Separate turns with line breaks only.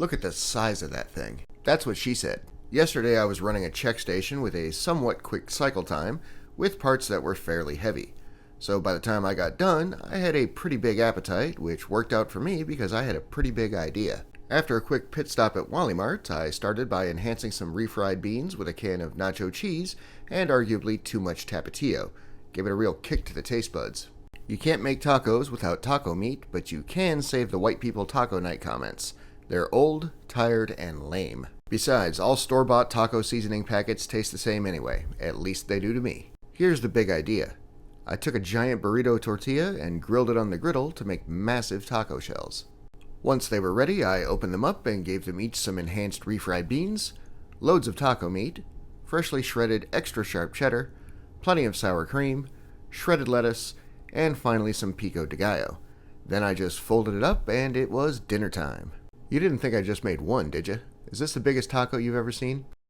Look at the size of that thing. That's what she said. Yesterday I was running a check station with a somewhat quick cycle time, with parts that were fairly heavy. So by the time I got done, I had a pretty big appetite, which worked out for me because I had a pretty big idea. After a quick pit stop at Wally Mart, I started by enhancing some refried beans with a can of nacho cheese and arguably too much tapatio. Give it a real kick to the taste buds. You can't make tacos without taco meat, but you can save the white people taco night comments. They're old, tired, and lame. Besides, all store-bought taco seasoning packets taste the same anyway. At least they do to me. Here's the big idea. I took a giant burrito tortilla and grilled it on the griddle to make massive taco shells. Once they were ready, I opened them up and gave them each some enhanced refried beans, loads of taco meat, freshly shredded extra sharp cheddar, plenty of sour cream, shredded lettuce, and finally some pico de gallo. Then I just folded it up and it was dinner time. You didn't think I just made one, did you? Is this the biggest taco you've ever seen?